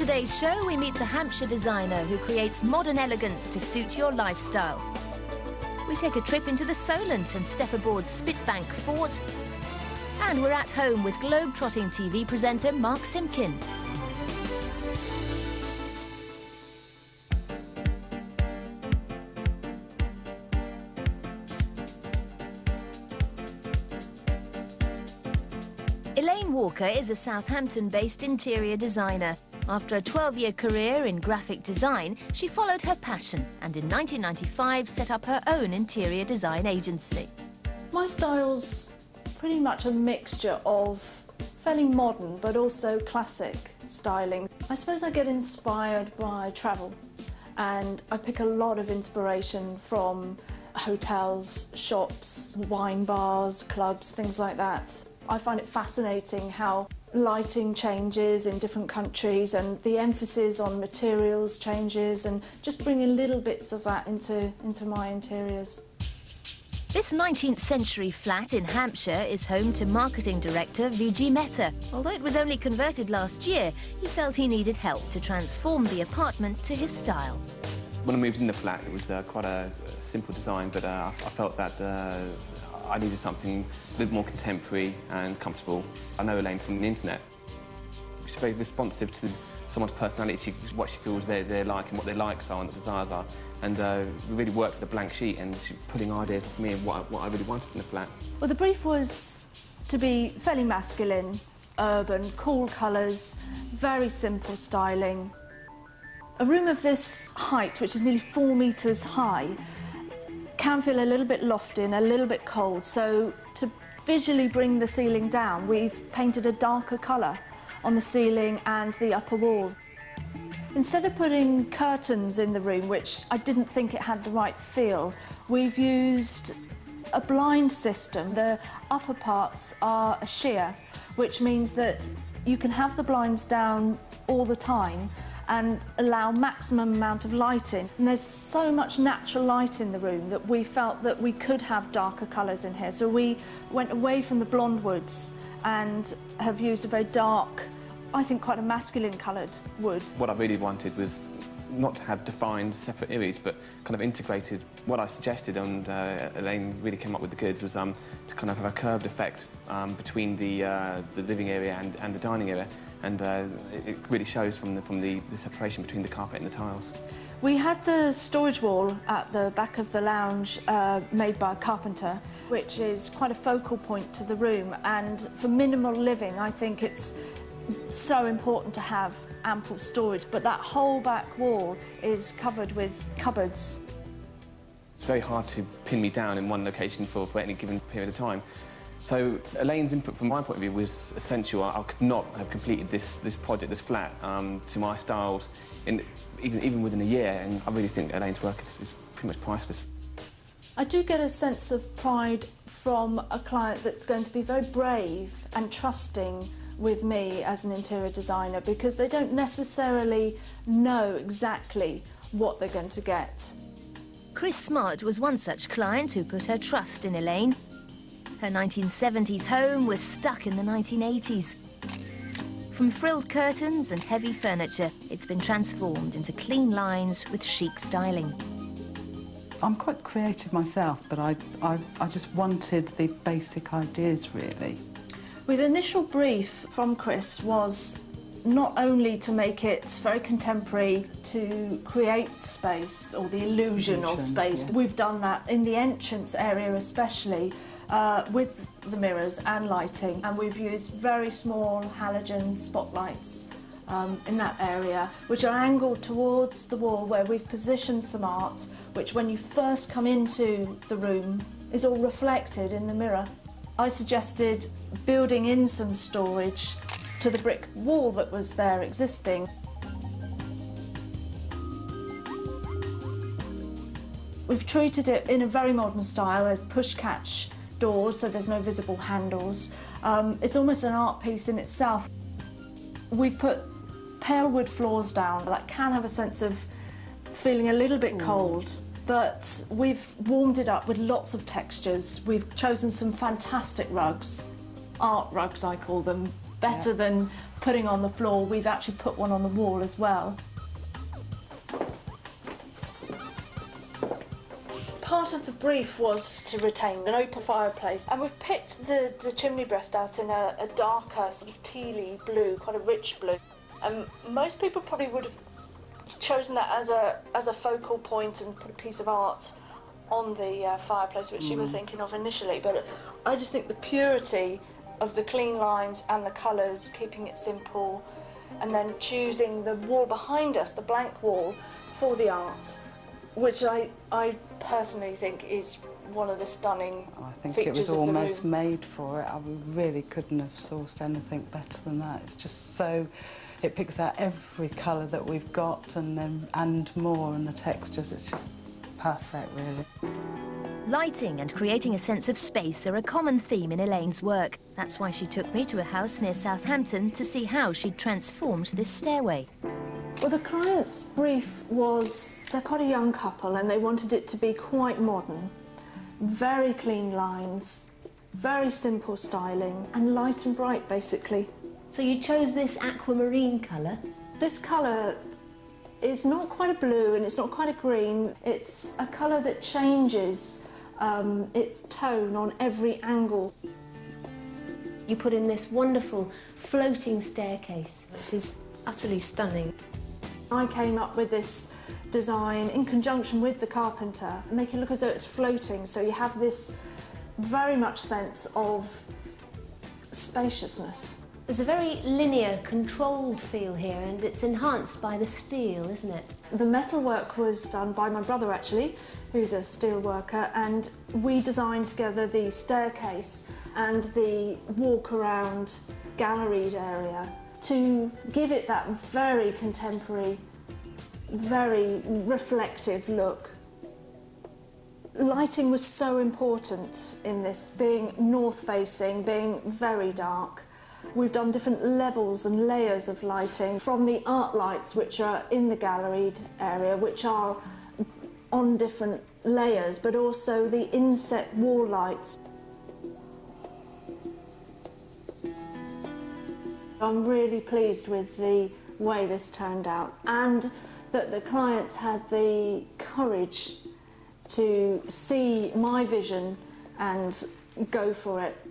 today's show, we meet the Hampshire designer who creates modern elegance to suit your lifestyle. We take a trip into the Solent and step aboard Spitbank Fort. And we're at home with globe-trotting TV presenter Mark Simkin. Elaine Walker is a Southampton-based interior designer. After a 12-year career in graphic design, she followed her passion and in 1995 set up her own interior design agency. My style's pretty much a mixture of fairly modern but also classic styling. I suppose I get inspired by travel, and I pick a lot of inspiration from hotels, shops, wine bars, clubs, things like that. I find it fascinating how lighting changes in different countries and the emphasis on materials changes, and just bringing little bits of that into my interiors. This 19th century flat in Hampshire is home to marketing director Vijay Mehta. Although it was only converted last year, he felt he needed help to transform the apartment to his style. When I moved in the flat, it was quite a simple design, but I felt that I needed something a little more contemporary and comfortable. I know Elaine from the internet. She's very responsive to someone's personality, what she feels they're like and what their likes are and the desires are. And we really worked with a blank sheet, and she putting ideas off me and what I really wanted in the flat. Well, the brief was to be fairly masculine, urban, cool colours, very simple styling. A room of this height, which is nearly 4 metres high, can feel a little bit lofty and a little bit cold, so to visually bring the ceiling down, we've painted a darker colour on the ceiling and the upper walls. Instead of putting curtains in the room, which I didn't think it had the right feel, we've used a blind system. The upper parts are a sheer, which means that you can have the blinds down all the time and allow maximum amount of light in. And there's so much natural light in the room that we felt that we could have darker colours in here. So we went away from the blonde woods and have used a very dark, I think quite a masculine coloured wood. What I really wanted was not to have defined separate areas, but kind of integrated. What I suggested, and Elaine really came up with the goods, was to kind of have a curved effect between the living area and the dining area. And it really shows from the separation between the carpet and the tiles. We had the storage wall at the back of the lounge made by a carpenter, which is quite a focal point to the room, and for minimal living I think it's so important to have ample storage, but that whole back wall is covered with cupboards. It's very hard to pin me down in one location for any given period of time. So Elaine's input from my point of view was essential. I could not have completed this project, this flat, to my styles, even within a year, and I really think Elaine's work is pretty much priceless. I do get a sense of pride from a client that's going to be very brave and trusting with me as an interior designer, because they don't necessarily know exactly what they're going to get. Chris Smart was one such client who put her trust in Elaine. Her 1970s home was stuck in the 1980s. From frilled curtains and heavy furniture, it's been transformed into clean lines with chic styling. I'm quite creative myself, but I just wanted the basic ideas, really. The initial brief from Chris was not only to make it very contemporary, to create space, or the illusion of space. Yeah. We've done that in the entrance area especially, with the mirrors and lighting, and we've used very small halogen spotlights in that area, which are angled towards the wall, where we've positioned some art, which when you first come into the room is all reflected in the mirror. I suggested building in some storage to the brick wall that was there existing. We've treated it in a very modern style. There's push-catch doors, so there's no visible handles. It's almost an art piece in itself. We've put pale wood floors down that can have a sense of feeling a little bit cold, but we've warmed it up with lots of textures. We've chosen some fantastic rugs, art rugs I call them, better than putting on the floor. We've actually put one on the wall as well. Part of the brief was to retain an open fireplace, and we've picked the chimney breast out in a darker sort of tealy blue, quite a rich blue. Most people probably would have chosen that as a focal point and put a piece of art on the fireplace, which you were thinking of initially, but I just think the purity of the clean lines and the colours, keeping it simple, and then choosing the wall behind us, the blank wall, for the art, which I personally think is one of the stunning I think features it was of the almost room. made for it. I really couldn't have sourced anything better than that. It's just so... It picks out every colour that we've got and more, and the textures. It's just perfect, really. Lighting and creating a sense of space are a common theme in Elaine's work. That's why she took me to a house near Southampton to see how she'd transformed this stairway. Well, the client's brief was, they're quite a young couple and they wanted it to be quite modern. Very clean lines, very simple styling, and light and bright, basically. So you chose this aquamarine colour? This colour is not quite a blue and it's not quite a green. It's a colour that changes its tone on every angle. You put in this wonderful floating staircase, which is utterly stunning. I came up with this design in conjunction with the carpenter, make it look as though it's floating, so you have this very much sense of spaciousness. There's a very linear, controlled feel here, and it's enhanced by the steel, isn't it? The metalwork was done by my brother, actually, who's a steel worker, and we designed together the staircase and the walk-around galleried area to give it that very contemporary, very reflective look. Lighting was so important in this, being north-facing, being very dark. We've done different levels and layers of lighting, from the art lights, which are in the galleried area, which are on different layers, but also the inset wall lights. I'm really pleased with the way this turned out, and that the clients had the courage to see my vision and go for it.